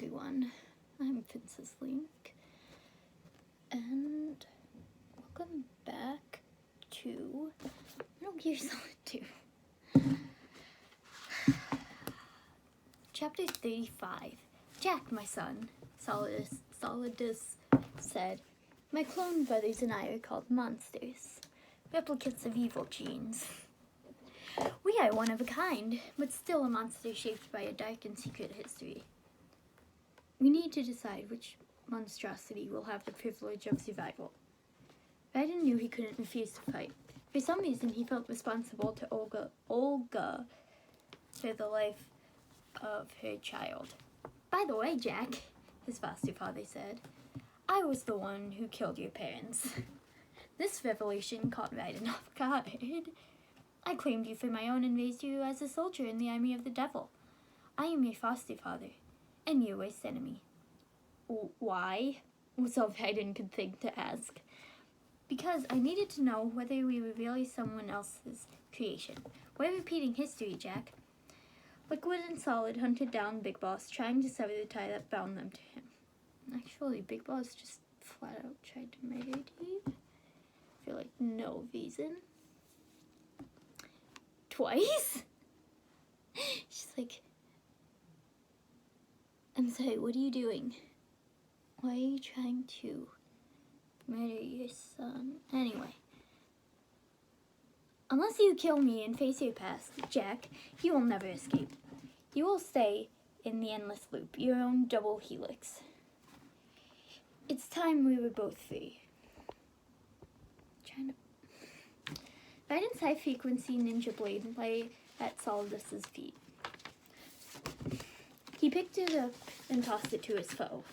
everyone, I'm Princess Link, and welcome back to Metal Gear Solid 2. Chapter 35. Jack, my son, Solidus said, my clone brothers and I are called monsters, replicates of evil genes. We are one of a kind, but still a monster shaped by a dark and secret history. We need to decide which monstrosity will have the privilege of survival. Raiden knew he couldn't refuse to fight. For some reason, he felt responsible to Olga for the life of her child. By the way, Jack, his foster father said, I was the one who killed your parents. This revelation caught Raiden off guard. I claimed you for my own and raised you as a soldier in the army of the devil. I am your foster father, and your worst enemy. Why? Was all Raiden could think to ask. Because I needed to know whether we were really someone else's creation. We're repeating history, Jack. Liquid and Solid hunted down Big Boss, trying to sever the tie that bound them to him. Actually, Big Boss just flat out tried to murder Dave for like no reason. Twice? She's like, I'm sorry, what are you doing? Why are you trying to murder your son? Anyway. Unless you kill me and face your past, Jack, you will never escape. You will stay in the endless loop, your own double helix. It's time we were both free. Raiden's high-frequency ninja blade lay at Solidus's feet. He picked it up and tossed it to his foe.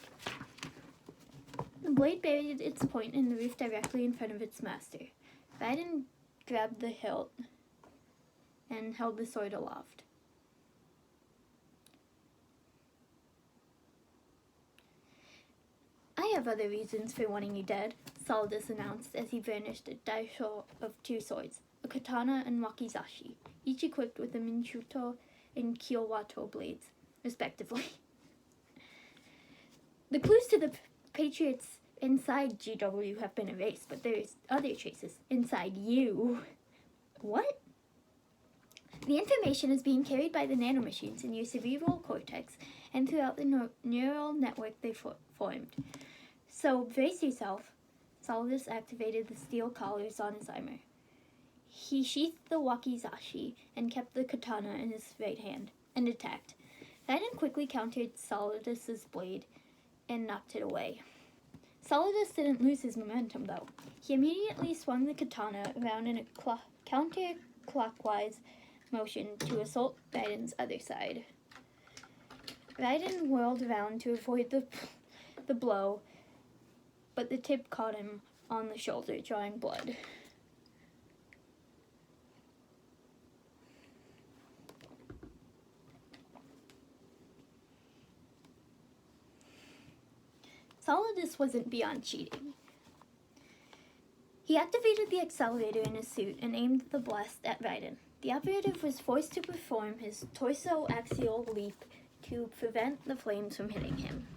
The blade buried its point in the roof directly in front of its master. Raiden grabbed the hilt and held the sword aloft. I have other reasons for wanting you dead, Solidus announced as he brandished a daisho of two swords, a katana and wakizashi, each equipped with a Minshuto and Kyowato blades, respectively. The clues to the Patriots inside GW have been erased, but there's other traces inside you. What? The information is being carried by the nanomachines in your cerebral cortex and throughout the neural network they formed. So brace yourself. Solidus activated the steel collars on his armor. He sheathed the wakizashi and kept the katana in his right hand and attacked. Raiden quickly countered Solidus's blade and knocked it away. Solidus didn't lose his momentum though. He immediately swung the katana around in a counterclockwise motion to assault Raiden's other side. Raiden whirled around to avoid the blow, but the tip caught him on the shoulder, drawing blood. Solidus wasn't beyond cheating. He activated the accelerator in his suit and aimed the blast at Raiden. The operative was forced to perform his torso-axial leap to prevent the flames from hitting him.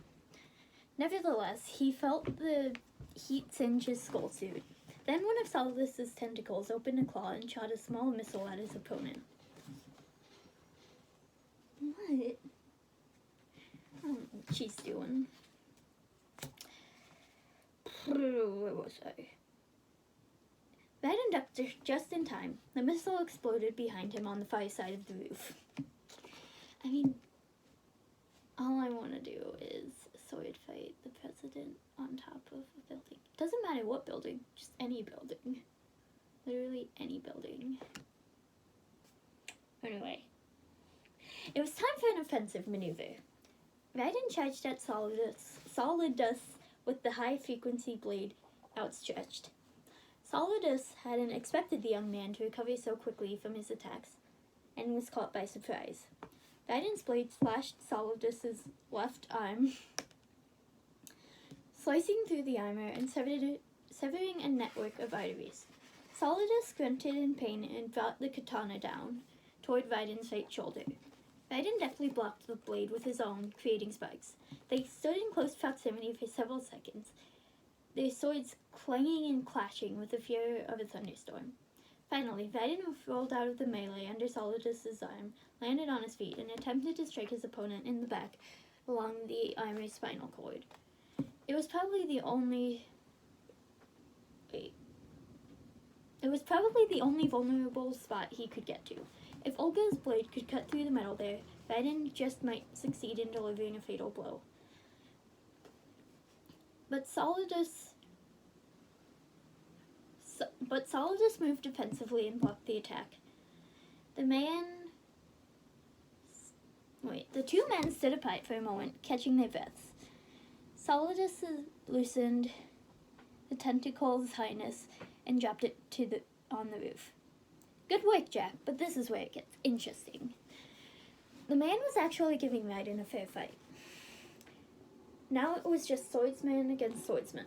Nevertheless, he felt the heat singe his skull suit. Then one of Solidus's tentacles opened a claw and shot a small missile at his opponent. What? I don't know what she's doing. Where was I? Raiden ducked just in time. The missile exploded behind him on the far side of the roof. I mean, all I want to do is sword fight the president on top of a building. Doesn't matter what building, just any building. Literally any building. Anyway, it was time for an offensive maneuver. Raiden charged at Solidus with the high-frequency blade outstretched. Solidus hadn't expected the young man to recover so quickly from his attacks, and was caught by surprise. Raiden's blade slashed Solidus's left arm, slicing through the armor and severing a network of arteries. Solidus grunted in pain and brought the katana down toward Raiden's right shoulder. Raiden deftly blocked the blade with his own, creating spikes. They stood in close proximity for several seconds, their swords clanging and clashing with the fury of a thunderstorm. Finally, Raiden rolled out of the melee under Solidus' arm, landed on his feet, and attempted to strike his opponent in the back along the armor's spinal cord. It was probably the only vulnerable spot he could get to. If Olga's blade could cut through the metal there, Raiden just might succeed in delivering a fatal blow. But Solidus moved defensively and blocked the attack. The two men stood apart for a moment, catching their breaths. Solidus loosened the tentacle's harness and dropped it on the roof. Good work, Jack, but this is where it gets interesting. The man was actually giving Raiden a fair fight. Now it was just swordsman against swordsman.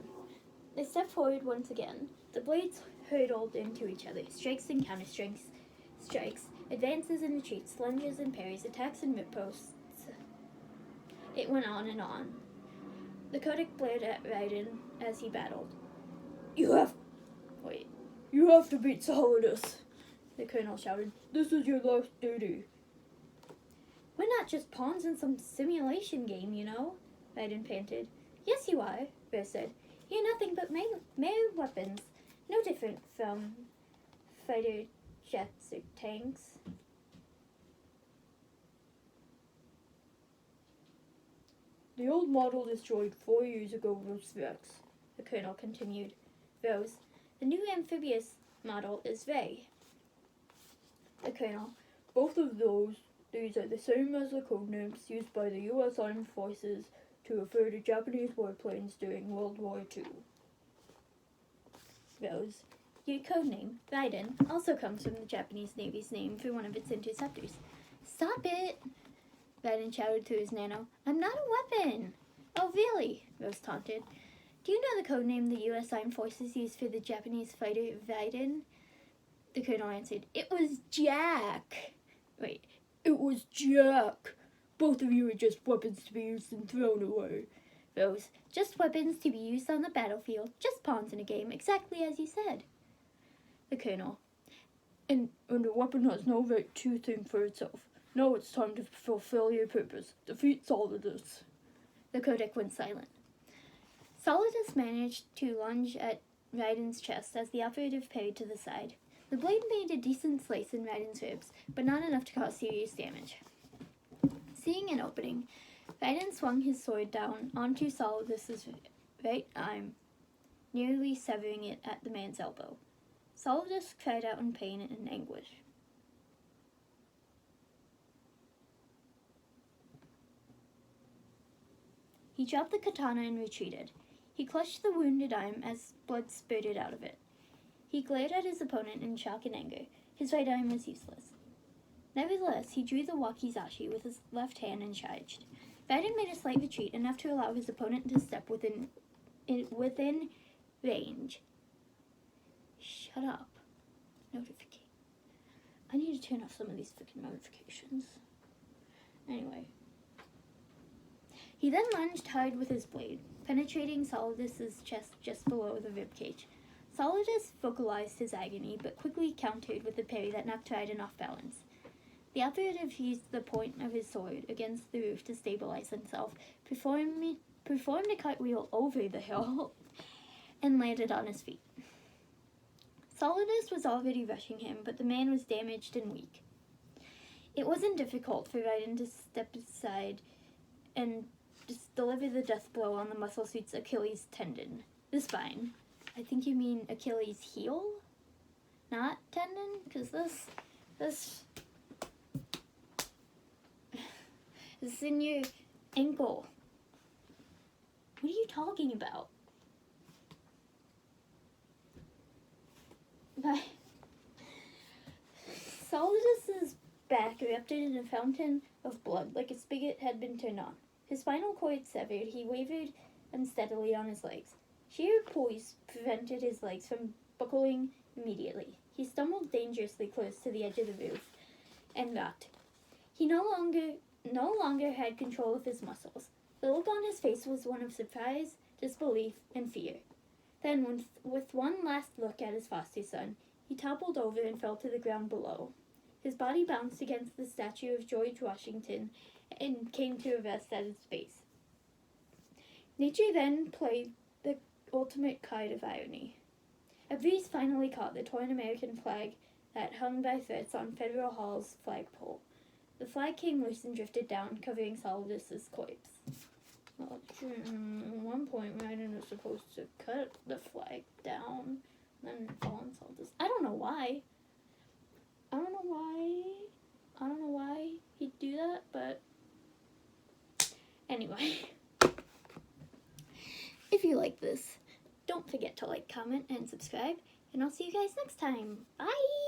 They stepped forward once again. The blades hurtled into each other, strikes and counter-strikes, advances and retreats, lunges and parries, attacks and riposts. It went on and on. The Kodak blared at Raiden as he battled. You have to beat Solidus, the colonel shouted. This is your last duty. We're not just pawns in some simulation game, you know, Raiden panted. Yes, you are, Bear said. You're nothing but mere weapons, no different from fighter jets or tanks. The old model destroyed 4 years ago was Rex, the colonel continued. Rose, the new amphibious model is Ray. The colonel, both of these are the same as the codenames used by the U.S. Armed Forces to refer to Japanese warplanes during World War II. Rose, your codename, Raiden, also comes from the Japanese Navy's name for one of its interceptors. Stop it! Raiden shouted through his nano. I'm not a weapon! Oh, really? Rose taunted. Do you know the codename the U.S. Armed Forces used for the Japanese fighter Raiden? The colonel answered. It was Jack! Wait, it was Jack! Both of you are just weapons to be used and thrown away. Rose, just weapons to be used on the battlefield, just pawns in a game, exactly as you said. The colonel, and a weapon has no right to think for itself. Now it's time to fulfill your purpose. Defeat Solidus. The Kodak went silent. Solidus managed to lunge at Raiden's chest as the operative parried to the side. The blade made a decent slice in Raiden's ribs, but not enough to cause serious damage. Seeing an opening, Raiden swung his sword down onto Solidus' right arm, nearly severing it at the man's elbow. Solidus cried out in pain and anguish. He dropped the katana and retreated. He clutched the wounded arm as blood spurted out of it. He glared at his opponent in shock and anger. His right arm was useless. Nevertheless, he drew the wakizashi with his left hand and charged. Raiden made a slight retreat, enough to allow his opponent to step within range. Shut up. Notification. I need to turn off some of these freaking notifications. Anyway. He then lunged hard with his blade, penetrating Solidus' chest just below the ribcage. Solidus vocalized his agony, but quickly countered with a parry that knocked Raiden off balance. The operative used the point of his sword against the roof to stabilize himself, performed a cartwheel over the hill, and landed on his feet. Solidus was already rushing him, but the man was damaged and weak. It wasn't difficult for Raiden to step aside and just deliver the death blow on the muscle suit's Achilles tendon, the spine. I think you mean Achilles heel, not tendon, because this is in your ankle. What are you talking about? Solidus' back erupted in a fountain of blood, like a spigot had been turned on. His spinal cord severed, he wavered unsteadily on his legs. Sheer poise prevented his legs from buckling immediately. He stumbled dangerously close to the edge of the roof and rocked. He no longer had control of his muscles. The look on his face was one of surprise, disbelief, and fear. Then, with one last look at his foster son, he toppled over and fell to the ground below. His body bounced against the statue of George Washington and came to a rest at its base. Nature then played the ultimate card of irony. A breeze finally caught the torn American flag that hung by threads on Federal Hall's flagpole. The flag came loose and drifted down, covering Solidus's corpse. Well, at one point, Raiden was supposed to cut the flag down, and then fall on Solidus. I don't know why. I don't know why he'd do that, but anyway. If you like this, don't forget to like, comment, and subscribe, and I'll see you guys next time. Bye!